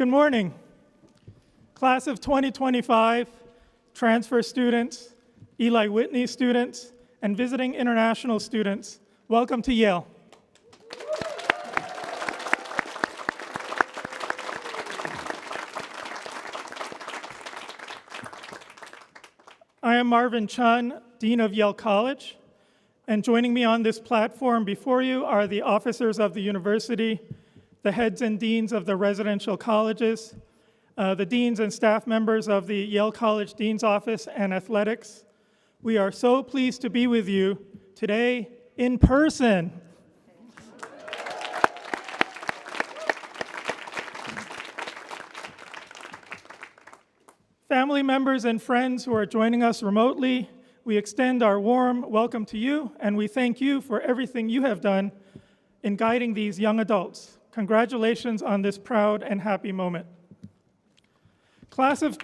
Good morning. Class of 2025, transfer students, Eli Whitney students, and visiting international students, welcome to Yale. I am Marvin Chun, Dean of Yale College, and joining me on this platform before you are the officers of the university, the heads and deans of the residential colleges, the deans and staff members of the Yale College Dean's Office and Athletics. We are so pleased to be with you today in person. Family members and friends who are joining us remotely, we extend our warm welcome to you, and we thank you for everything you have done in guiding these young adults. Congratulations on this proud and happy moment. Class of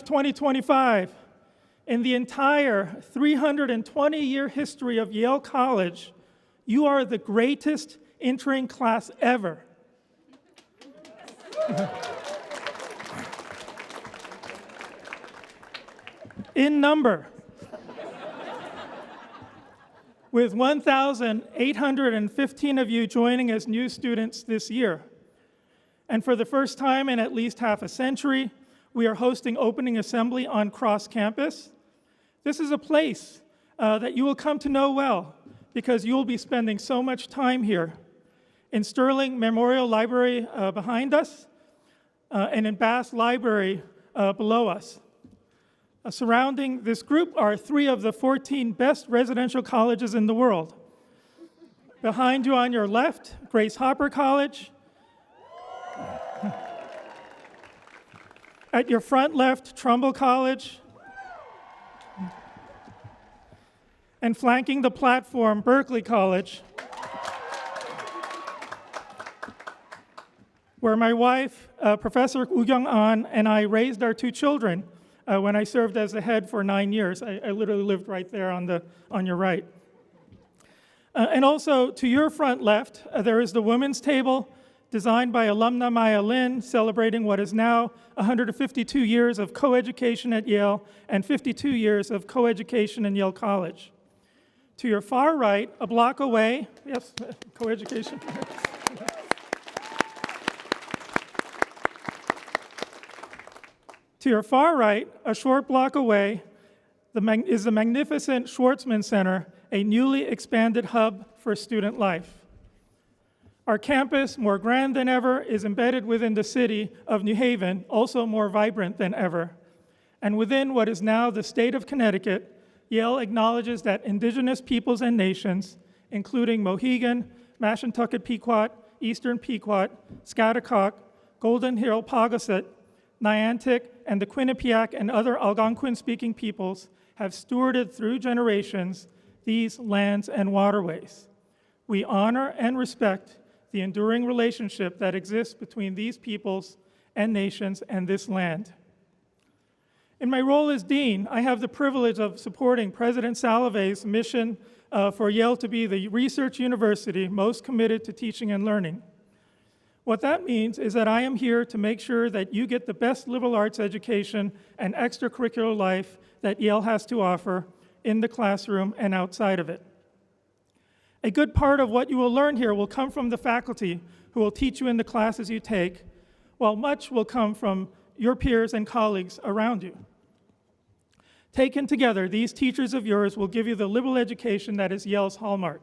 2025, in the entire 320-year history of Yale College, you are the greatest entering class ever. In number, with 1,815 of you joining as new students this year. And for the first time in at least half a century, we are hosting opening assembly on cross campus. This is a place that you will come to know well because you will be spending so much time here. In Sterling Memorial Library behind us, and in Bass Library below us. Surrounding this group are 3 of the 14 best residential colleges in the world. Behind you on your left, Grace Hopper College. At your front left, Trumbull College. And flanking the platform, Berkeley College, where my wife, Professor Woo Kyung-an, and I raised our 2 children when I served as the head for 9 years. I literally lived right there on your right. And also to your front left, there is the women's table designed by alumna Maya Lin, celebrating what is now 152 years of coeducation at Yale and 52 years of coeducation in Yale College. To your far right, a block away, yes, coeducation. To your far right, a short block away, is the magnificent Schwartzman Center, a newly expanded hub for student life. Our campus, more grand than ever, is embedded within the city of New Haven, also more vibrant than ever. And within what is now the state of Connecticut, Yale acknowledges that indigenous peoples and nations, including Mohegan, Mashantucket Pequot, Eastern Pequot, Schaghticoke, Golden Hill Paugussett, Niantic, and the Quinnipiac and other Algonquin-speaking peoples have stewarded through generations these lands and waterways. We honor and respect the enduring relationship that exists between these peoples and nations and this land. In my role as dean, I have the privilege of supporting President Salovey's mission for Yale to be the research university most committed to teaching and learning. What that means is that I am here to make sure that you get the best liberal arts education and extracurricular life that Yale has to offer in the classroom and outside of it. A good part of what you will learn here will come from the faculty who will teach you in the classes you take, while much will come from your peers and colleagues around you. Taken together, these teachers of yours will give you the liberal education that is Yale's hallmark.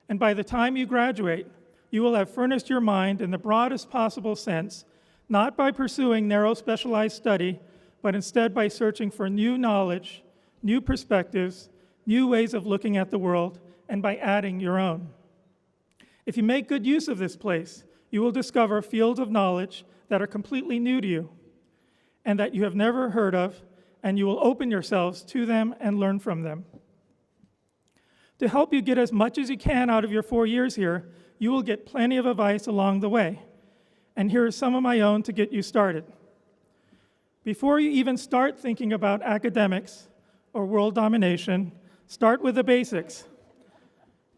And by the time you graduate, you will have furnished your mind in the broadest possible sense, not by pursuing narrow specialized study, but instead by searching for new knowledge, new perspectives, new ways of looking at the world, and by adding your own. If you make good use of this place, you will discover fields of knowledge that are completely new to you and that you have never heard of, and you will open yourselves to them and learn from them. To help you get as much as you can out of your 4 years here, you will get plenty of advice along the way. And here is some of my own to get you started. Before you even start thinking about academics or world domination, Start with the basics.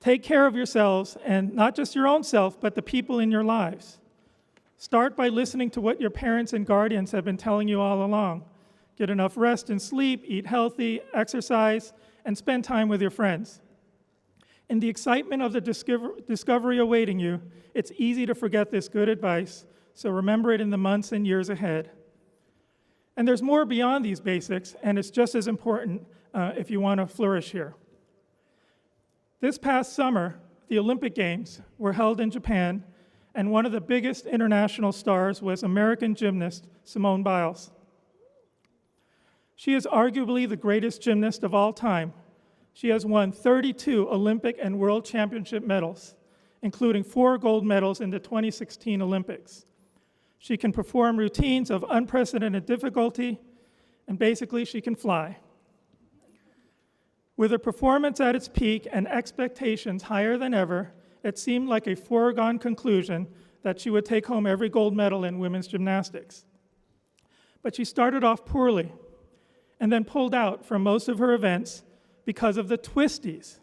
Take care of yourselves, and not just your own self, but the people in your lives. Start by listening to what your parents and guardians have been telling you all along. Get enough rest and sleep, eat healthy, exercise, and spend time with your friends. In the excitement of the discovery awaiting you, it's easy to forget this good advice, so remember it in the months and years ahead. And there's more beyond these basics, and it's just as important if you want to flourish here. This past summer, the Olympic Games were held in Japan, and one of the biggest international stars was American gymnast Simone Biles. She is arguably the greatest gymnast of all time. She has won 32 Olympic and World Championship medals, including 4 gold medals in the 2016 Olympics. She can perform routines of unprecedented difficulty, and basically she can fly. With her performance at its peak and expectations higher than ever, it seemed like a foregone conclusion that she would take home every gold medal in women's gymnastics. But she started off poorly and then pulled out from most of her events because of the twisties,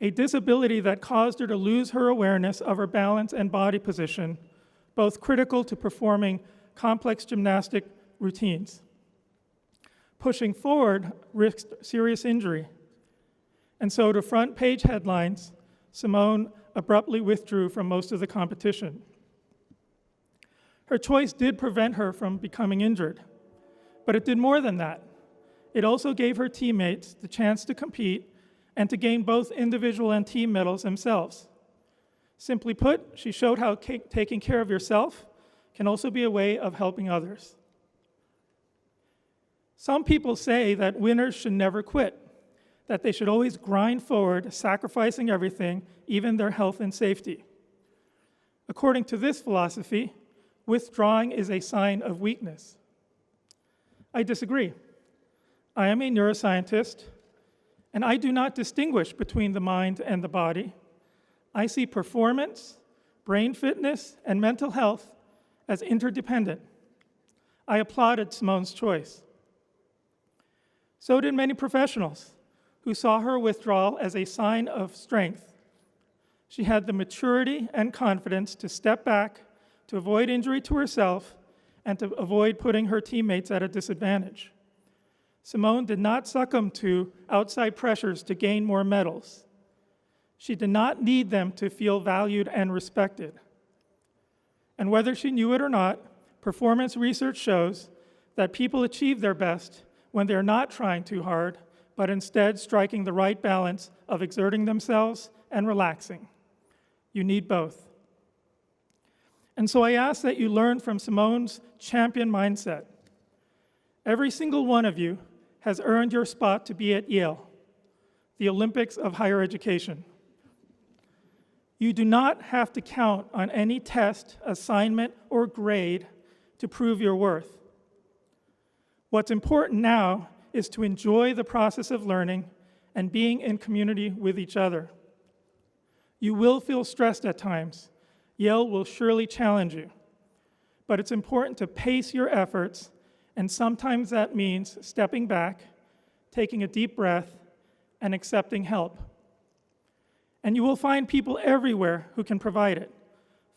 a disability that caused her to lose her awareness of her balance and body position, both critical to performing complex gymnastic routines. Pushing forward risked serious injury. And so to front page headlines, Simone abruptly withdrew from most of the competition. Her choice did prevent her from becoming injured, but it did more than that. It also gave her teammates the chance to compete and to gain both individual and team medals themselves. Simply put, she showed how taking care of yourself can also be a way of helping others. Some people say that winners should never quit, that they should always grind forward, sacrificing everything, even their health and safety. According to this philosophy, withdrawing is a sign of weakness. I disagree. I am a neuroscientist, and I do not distinguish between the mind and the body. I see performance, brain fitness, and mental health as interdependent. I applauded Simone's choice. So did many professionals who saw her withdrawal as a sign of strength. She had the maturity and confidence to step back, to avoid injury to herself, and to avoid putting her teammates at a disadvantage. Simone did not succumb to outside pressures to gain more medals. She did not need them to feel valued and respected. And whether she knew it or not, performance research shows that people achieve their best when they're not trying too hard, but instead striking the right balance of exerting themselves and relaxing. You need both. And so I ask that you learn from Simone's champion mindset. Every single one of you has earned your spot to be at Yale, the Olympics of higher education. You do not have to count on any test, assignment, or grade to prove your worth. What's important now is to enjoy the process of learning and being in community with each other. You will feel stressed at times. Yale will surely challenge you. But it's important to pace your efforts, and sometimes that means stepping back, taking a deep breath, and accepting help. And you will find people everywhere who can provide it.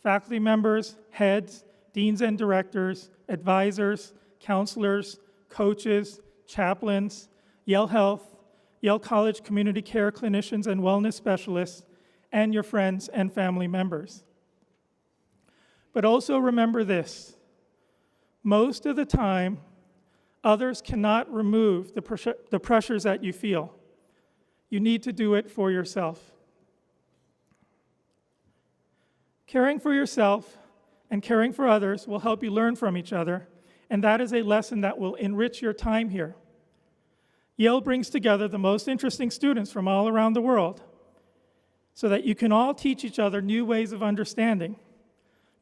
Faculty members, heads, deans and directors, advisors, counselors, coaches, chaplains, Yale Health, Yale College community care clinicians and wellness specialists, and your friends and family members. But also remember this: most of the time, others cannot remove the pressures that you feel. You need to do it for yourself. Caring for yourself and caring for others will help you learn from each other, and that is a lesson that will enrich your time here. Yale brings together the most interesting students from all around the world so that you can all teach each other new ways of understanding.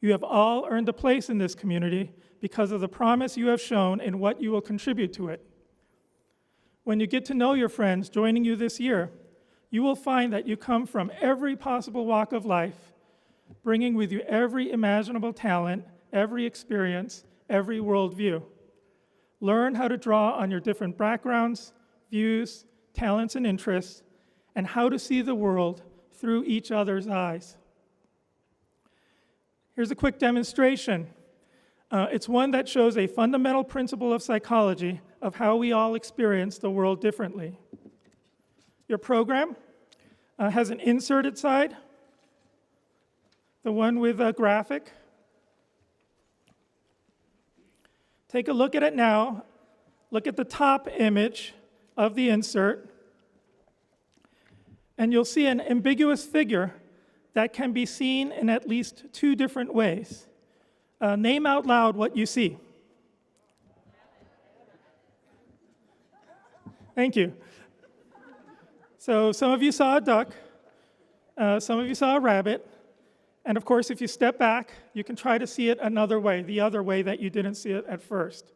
You have all earned a place in this community because of the promise you have shown in what you will contribute to it. When you get to know your friends joining you this year, you will find that you come from every possible walk of life, bringing with you every imaginable talent, every experience, every worldview. Learn how to draw on your different backgrounds, views, talents and interests, and how to see the world through each other's eyes. Here's a quick demonstration. It's one that shows a fundamental principle of psychology of how we all experience the world differently. Your program has an inserted side, the one with a graphic. Take a look at it now. Look at the top image of the insert, and you'll see an ambiguous figure that can be seen in at least two different ways. Name out loud what you see. Thank you. So some of you saw a duck, some of you saw a rabbit, and of course, if you step back, you can try to see it another way, the other way that you didn't see it at first.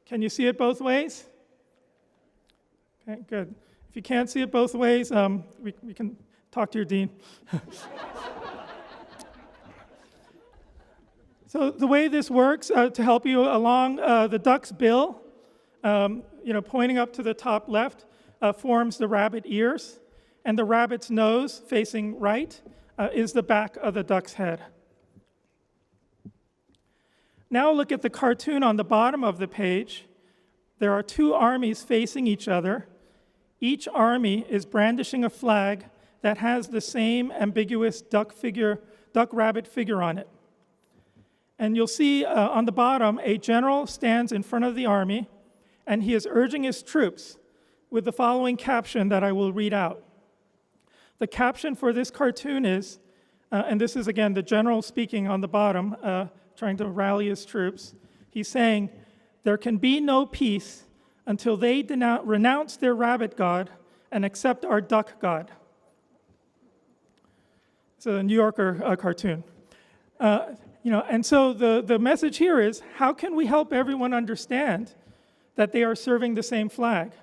Can you see it both ways? Okay, good. If you can't see it both ways, we can talk to your dean. So the way this works, to help you along, the duck's bill, pointing up to the top left, forms the rabbit ears, and the rabbit's nose, facing right, is the back of the duck's head. Now look at the cartoon on the bottom of the page. There are two armies facing each other. Each army is brandishing a flag that has the same ambiguous duck-rabbit figure on it. And you'll see on the bottom, a general stands in front of the army, and he is urging his troops with the following caption that I will read out. The caption for this cartoon is, and this is again the general speaking on the bottom, trying to rally his troops. He's saying, "There can be no peace until they renounce their rabbit god and accept our duck god." It's a New Yorker cartoon. And so the message here is, how can we help everyone understand that they are serving the same flag?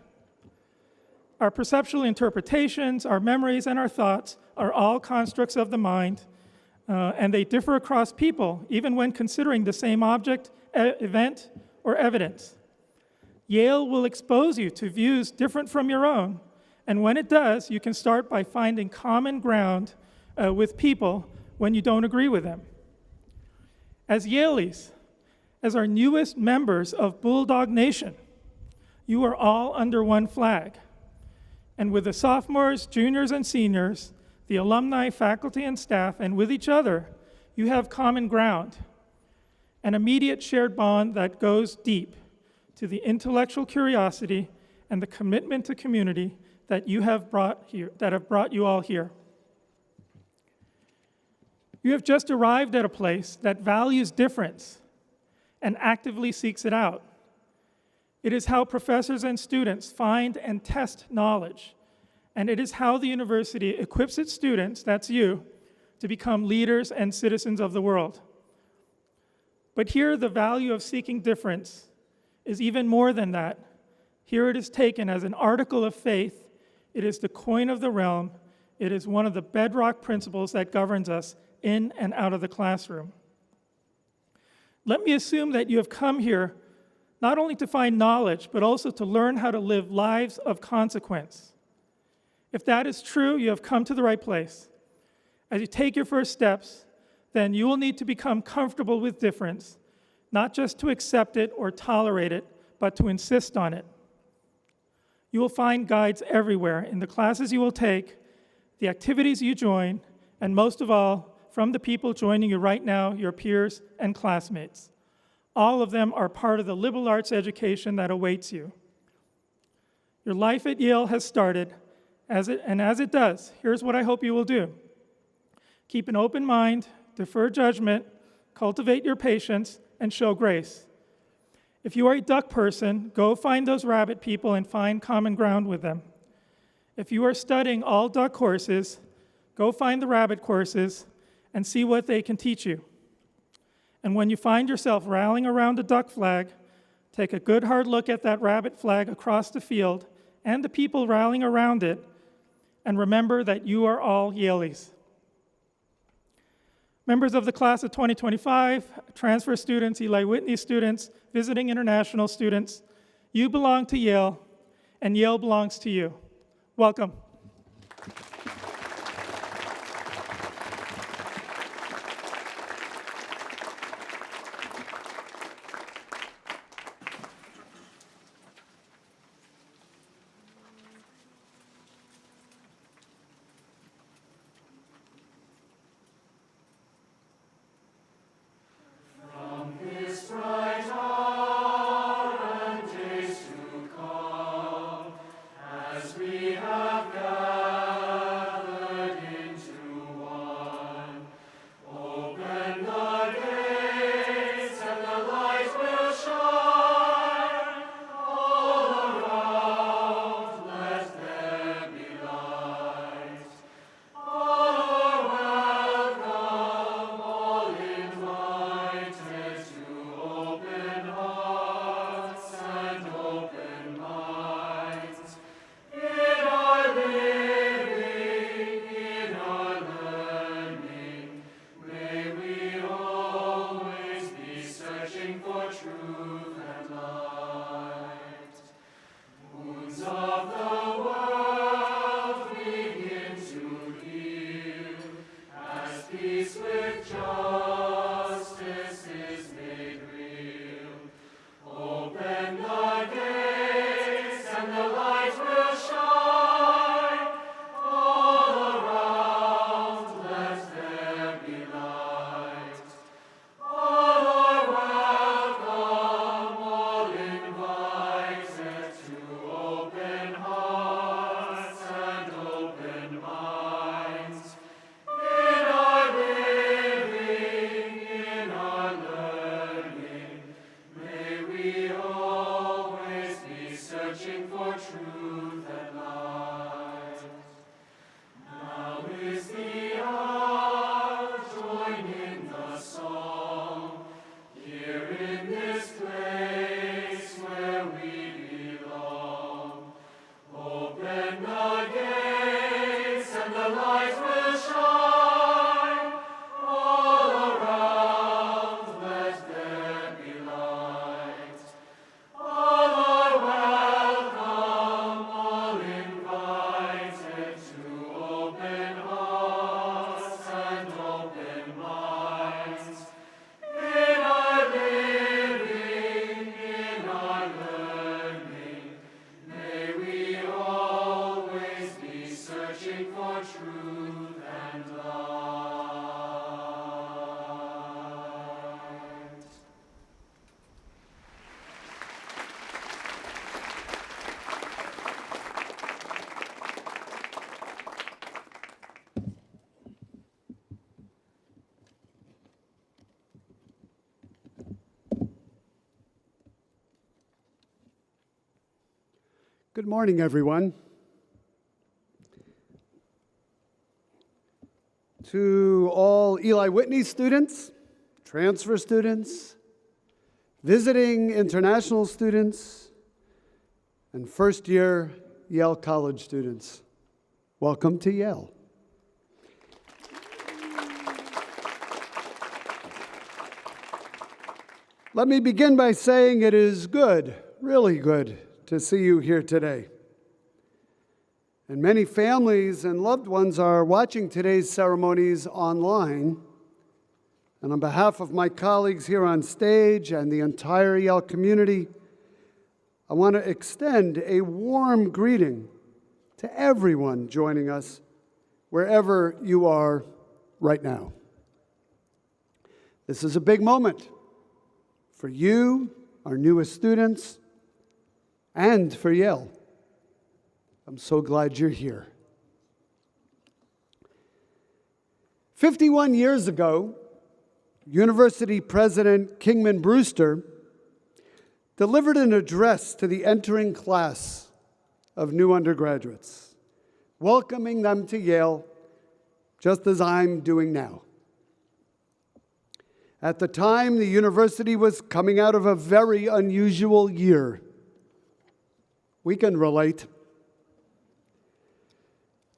Our perceptual interpretations, our memories, and our thoughts are all constructs of the mind, and they differ across people, even when considering the same object, event, or evidence. Yale will expose you to views different from your own, and when it does, you can start by finding common ground with people when you don't agree with them. As Yaleys, as our newest members of Bulldog Nation, you are all under one flag. And with the sophomores, juniors, and seniors, the alumni, faculty, and staff, and with each other, you have common ground, an immediate shared bond that goes deep to the intellectual curiosity and the commitment to community that have brought you all here. You have just arrived at a place that values difference and actively seeks it out. It is how professors and students find and test knowledge, and it is how the university equips its students, that's you, to become leaders and citizens of the world. But here, the value of seeking difference is even more than that. Here it is taken as an article of faith. It is the coin of the realm. It is one of the bedrock principles that governs us in and out of the classroom. Let me assume that you have come here not only to find knowledge, but also to learn how to live lives of consequence. If that is true, you have come to the right place. As you take your first steps, then you will need to become comfortable with difference, not just to accept it or tolerate it, but to insist on it. You will find guides everywhere in the classes you will take, the activities you join, and most of all, from the people joining you right now, your peers and classmates. All of them are part of the liberal arts education that awaits you. Your life at Yale has started, as it does, here's what I hope you will do. Keep an open mind, defer judgment, cultivate your patience, and show grace. If you are a duck person, go find those rabbit people and find common ground with them. If you are studying all duck courses, go find the rabbit courses and see what they can teach you. And when you find yourself rallying around a duck flag, take a good hard look at that rabbit flag across the field and the people rallying around it, and remember that you are all Yaleys. Members of the class of 2025, transfer students, Eli Whitney students, visiting international students, you belong to Yale, and Yale belongs to you. Welcome. Good morning, everyone. To all Eli Whitney students, transfer students, visiting international students, and first-year Yale College students, welcome to Yale. Let me begin by saying it is good, really good, to see you here today. And many families and loved ones are watching today's ceremonies online. And on behalf of my colleagues here on stage and the entire Yale community, I want to extend a warm greeting to everyone joining us wherever you are right now. This is a big moment for you, our newest students, and for Yale. I'm so glad you're here. 51 years ago, University President Kingman Brewster delivered an address to the entering class of new undergraduates, welcoming them to Yale, just as I'm doing now. At the time, the university was coming out of a very unusual year. We can relate.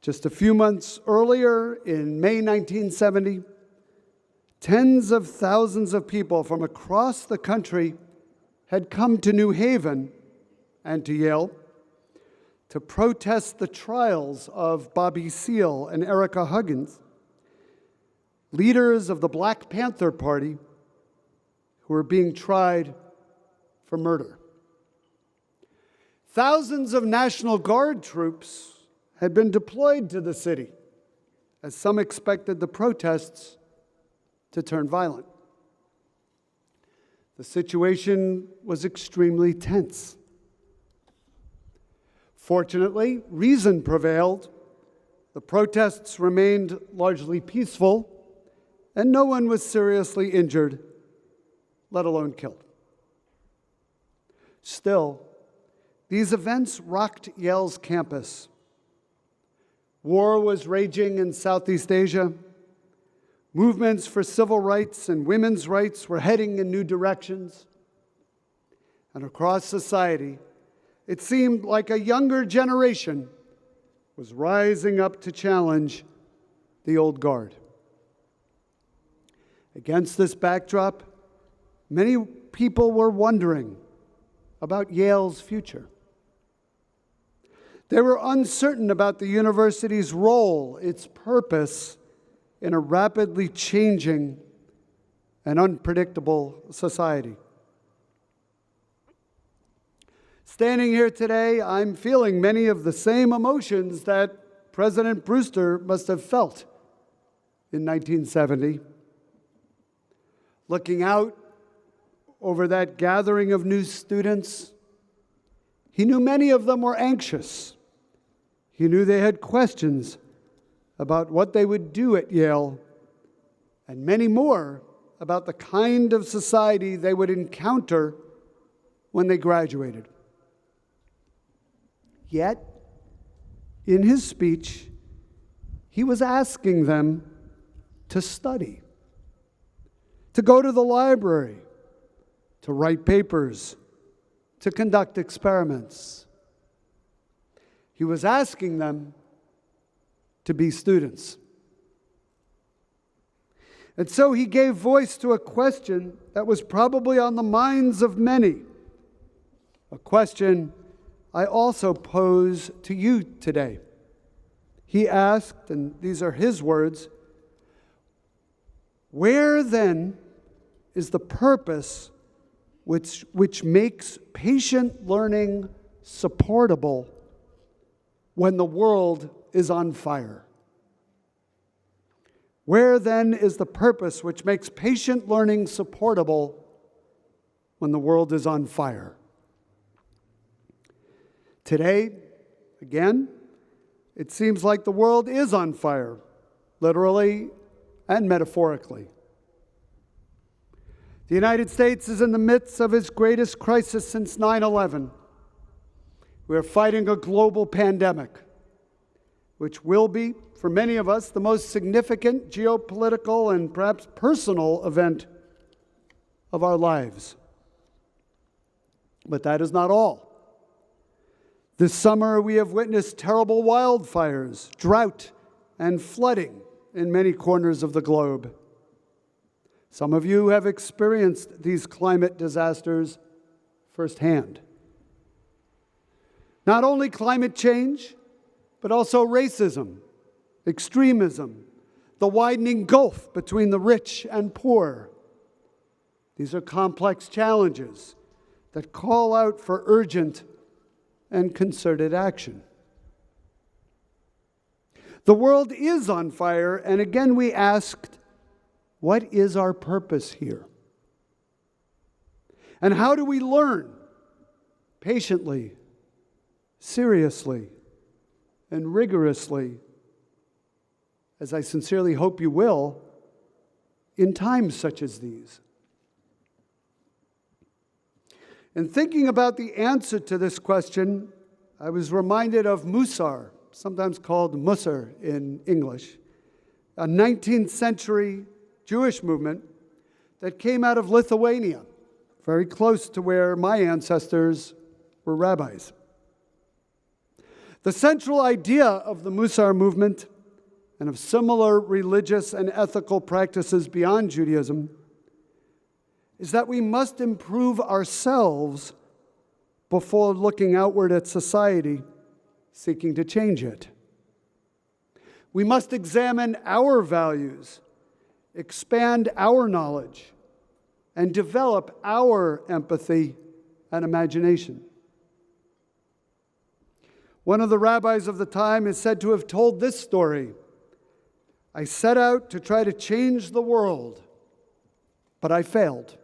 Just a few months earlier, in May 1970, tens of thousands of people from across the country had come to New Haven and to Yale to protest the trials of Bobby Seale and Erica Huggins, leaders of the Black Panther Party who were being tried for murder. Thousands of National Guard troops had been deployed to the city, as some expected the protests to turn violent. The situation was extremely tense. Fortunately, reason prevailed. The protests remained largely peaceful, and no one was seriously injured, let alone killed. Still, these events rocked Yale's campus. War was raging in Southeast Asia. Movements for civil rights and women's rights were heading in new directions. And across society, it seemed like a younger generation was rising up to challenge the old guard. Against this backdrop, many people were wondering about Yale's future. They were uncertain about the university's role, its purpose, in a rapidly changing and unpredictable society. Standing here today, I'm feeling many of the same emotions that President Brewster must have felt in 1970. Looking out over that gathering of new students, he knew many of them were anxious. He knew they had questions about what they would do at Yale, and many more about the kind of society they would encounter when they graduated. Yet, in his speech, he was asking them to study, to go to the library, to write papers, to conduct experiments. He was asking them to be students. And so he gave voice to a question that was probably on the minds of many, a question I also pose to you today. He asked, and these are his words, "Where then is the purpose which makes patient learning supportable when the world is on fire?" Where then is the purpose which makes patient learning supportable when the world is on fire? Today, again, it seems like the world is on fire, literally and metaphorically. The United States is in the midst of its greatest crisis since 9/11. We are fighting a global pandemic, which will be, for many of us, the most significant geopolitical and perhaps personal event of our lives. But that is not all. This summer, we have witnessed terrible wildfires, drought, and flooding in many corners of the globe. Some of you have experienced these climate disasters firsthand. Not only climate change, but also racism, extremism, the widening gulf between the rich and poor. These are complex challenges that call out for urgent and concerted action. The world is on fire, and again we asked, what is our purpose here? And how do we learn patiently, seriously, and rigorously, as I sincerely hope you will, in times such as these? In thinking about the answer to this question, I was reminded of Musar, sometimes called Musser in English, a 19th century Jewish movement that came out of Lithuania, very close to where my ancestors were rabbis. The central idea of the Musar movement and of similar religious and ethical practices beyond Judaism is that we must improve ourselves before looking outward at society seeking to change it. We must examine our values, expand our knowledge, and develop our empathy and imagination. One of the rabbis of the time is said to have told this story: I set out to try to change the world, but I failed.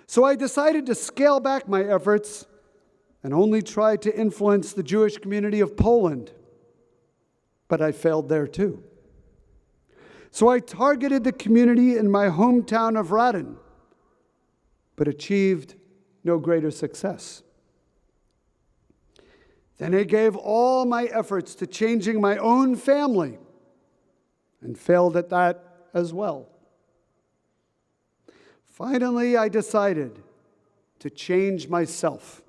So I decided to scale back my efforts and only try to influence the Jewish community of Poland, but I failed there too. So I targeted the community in my hometown of Radin, but achieved no greater success. Then I gave all my efforts to changing my own family and failed at that as well. Finally, I decided to change myself.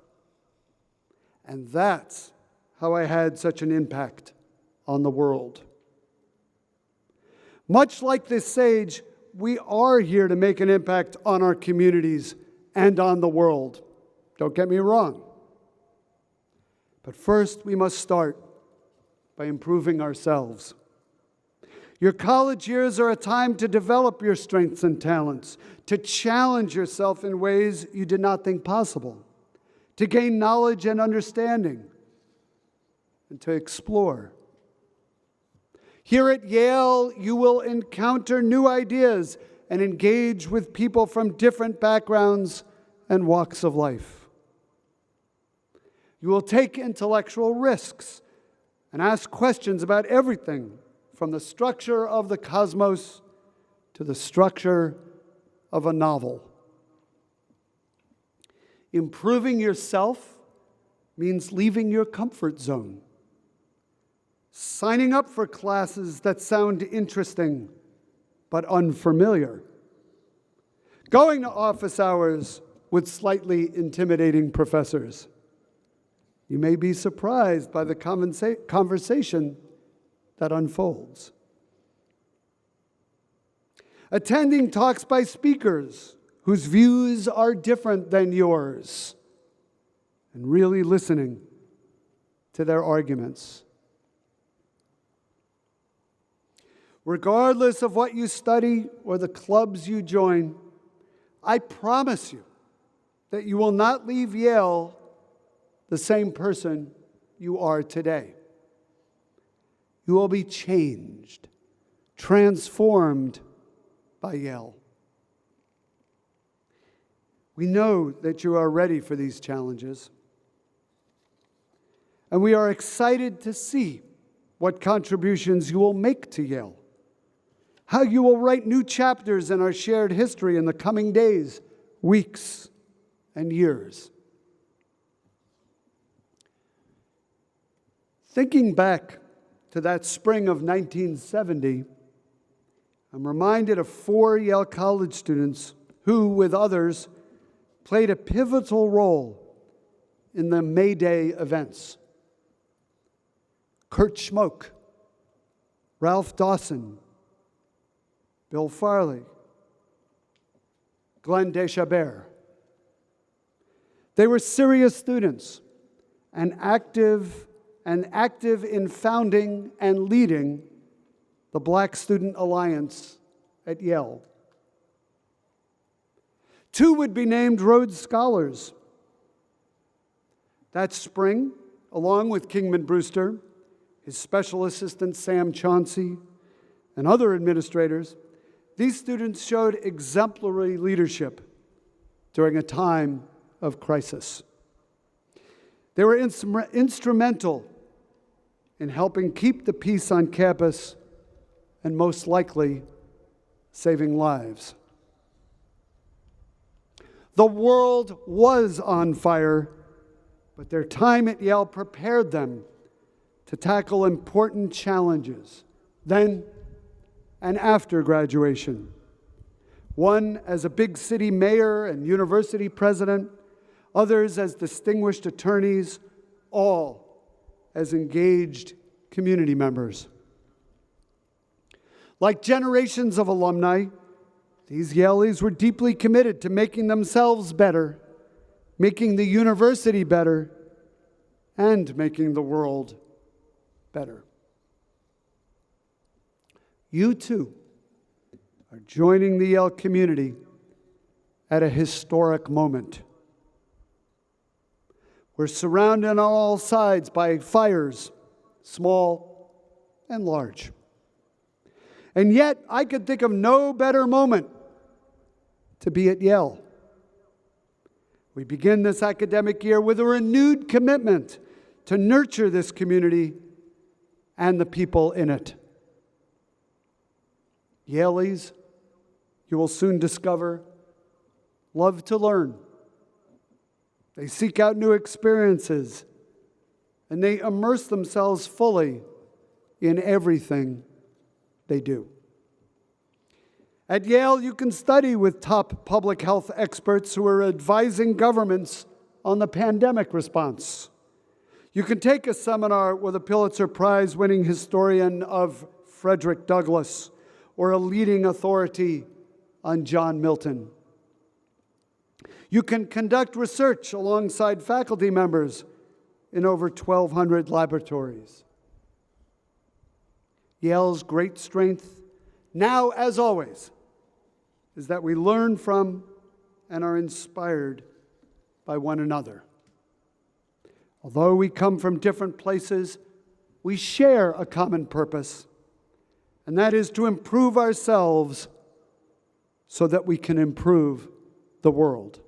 And that's how I had such an impact on the world. Much like this sage, we are here to make an impact on our communities and on the world. Don't get me wrong. But first, we must start by improving ourselves. Your college years are a time to develop your strengths and talents, to challenge yourself in ways you did not think possible, to gain knowledge and understanding, and to explore. Here at Yale, you will encounter new ideas and engage with people from different backgrounds and walks of life. You will take intellectual risks and ask questions about everything from the structure of the cosmos to the structure of a novel. Improving yourself means leaving your comfort zone, signing up for classes that sound interesting but unfamiliar, going to office hours with slightly intimidating professors. You may be surprised by the conversation that unfolds. Attending talks by speakers whose views are different than yours, and really listening to their arguments. Regardless of what you study or the clubs you join, I promise you that you will not leave Yale the same person you are today. You will be changed, transformed by Yale. We know that you are ready for these challenges, and we are excited to see what contributions you will make to Yale, how you will write new chapters in our shared history in the coming days, weeks, and years. Thinking back to that spring of 1970, I'm reminded of 4 Yale College students who, with others, played a pivotal role in the May Day events. Kurt Schmoke, Ralph Dawson, Bill Farley, Glenn Deschabert. They were serious students and active in founding and leading the Black Student Alliance at Yale. 2 would be named Rhodes Scholars. That spring, along with Kingman Brewster, his special assistant Sam Chauncey, and other administrators, these students showed exemplary leadership during a time of crisis. They were instrumental in helping keep the peace on campus and most likely saving lives. The world was on fire, but their time at Yale prepared them to tackle important challenges then and after graduation. One as a big city mayor and university president, others as distinguished attorneys, all as engaged community members. Like generations of alumni, these Yaleys were deeply committed to making themselves better, making the university better, and making the world better. You too are joining the Yale community at a historic moment. We're surrounded on all sides by fires, small and large. And yet, I could think of no better moment to be at Yale. We begin this academic year with a renewed commitment to nurture this community and the people in it. Yaleys, you will soon discover, love to learn. They seek out new experiences, and they immerse themselves fully in everything they do. At Yale, you can study with top public health experts who are advising governments on the pandemic response. You can take a seminar with a Pulitzer Prize-winning historian of Frederick Douglass or a leading authority on John Milton. You can conduct research alongside faculty members in over 1,200 laboratories. Yale's great strength, now as always, is that we learn from and are inspired by one another. Although we come from different places, we share a common purpose, and that is to improve ourselves so that we can improve the world.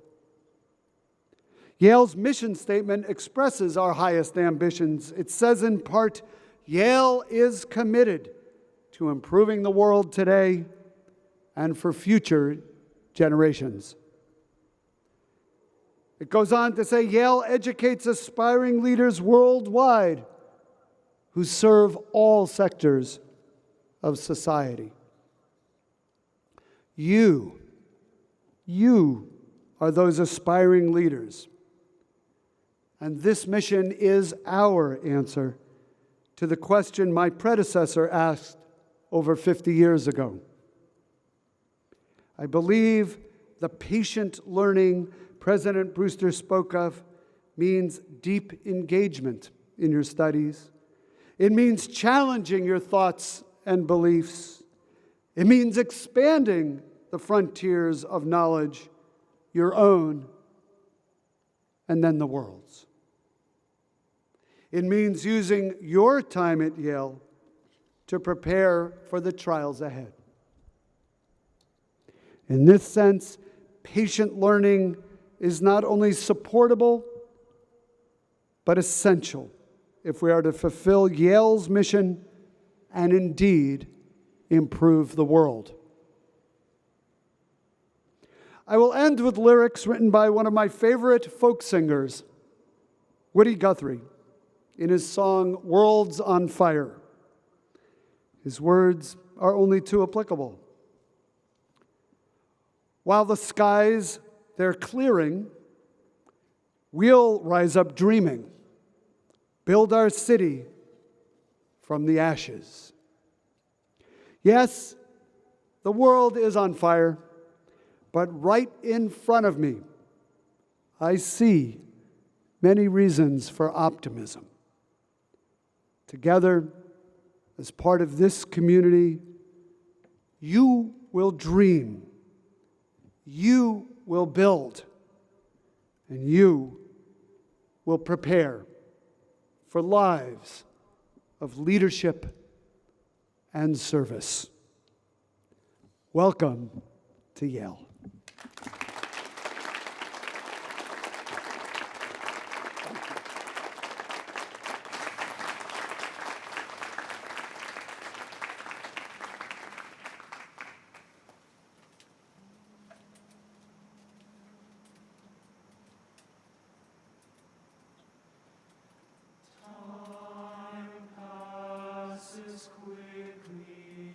Yale's mission statement expresses our highest ambitions. It says in part, Yale is committed to improving the world today and for future generations. It goes on to say, Yale educates aspiring leaders worldwide who serve all sectors of society. You are those aspiring leaders. And this mission is our answer to the question my predecessor asked over 50 years ago. I believe the patient learning President Brewster spoke of means deep engagement in your studies. It means challenging your thoughts and beliefs. It means expanding the frontiers of knowledge, your own, and then the world's. It means using your time at Yale to prepare for the trials ahead. In this sense, patient learning is not only supportable, but essential if we are to fulfill Yale's mission and indeed improve the world. I will end with lyrics written by one of my favorite folk singers, Woody Guthrie, in his song, World's on Fire. His words are only too applicable. While the skies, they're clearing, we'll rise up dreaming, build our city from the ashes. Yes, the world is on fire, but right in front of me, I see many reasons for optimism. Together, as part of this community, you will dream, you will build, and you will prepare for lives of leadership and service. Welcome to Yale. Quickly,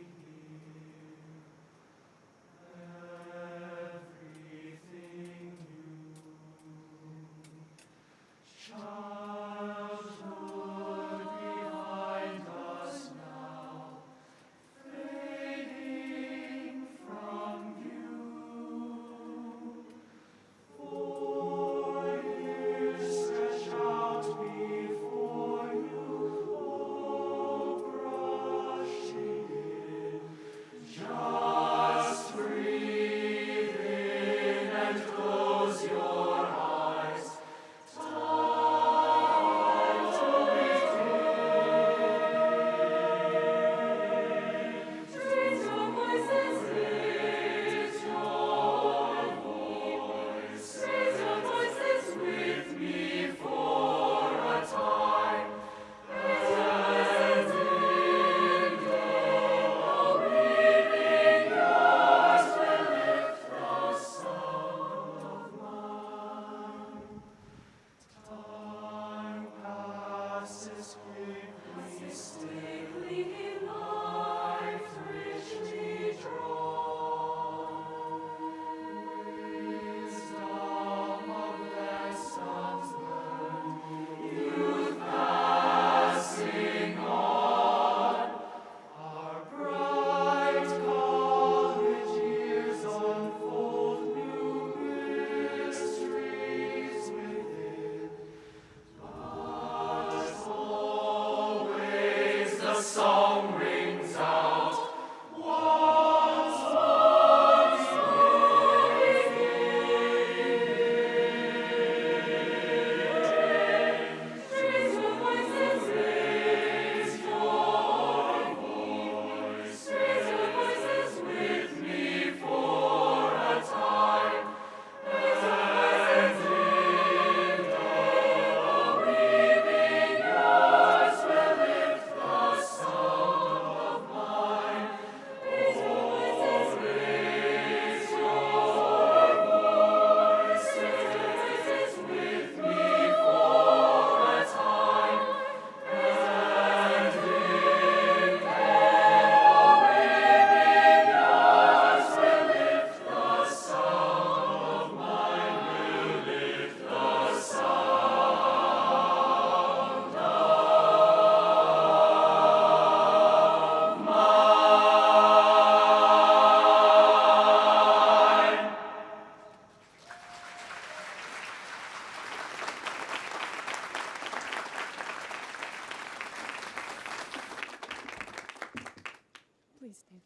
Please stand.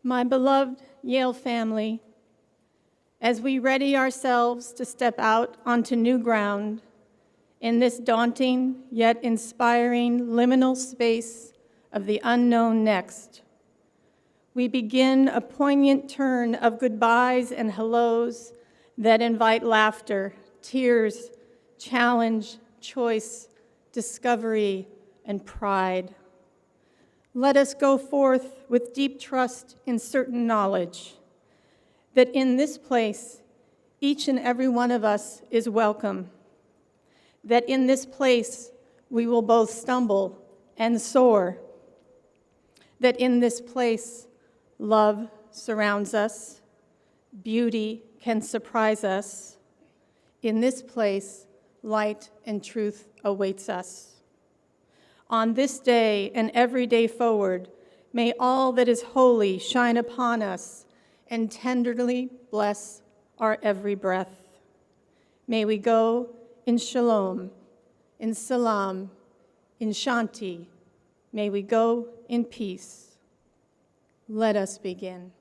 My beloved Yale family, as we ready ourselves to step out onto new ground in this daunting yet inspiring liminal space of the unknown next, we begin a poignant turn of goodbyes and hellos that invite laughter, tears, challenge, choice, discovery, and pride. Let us go forth with deep trust in certain knowledge that in this place, each and every one of us is welcome, that in this place, we will both stumble and soar, that in this place, love surrounds us, beauty can surprise us. In this place, light and truth awaits us. On this day and every day forward, may all that is holy shine upon us and tenderly bless our every breath. May we go in shalom, in salam, in shanti. May we go in peace. Let us begin.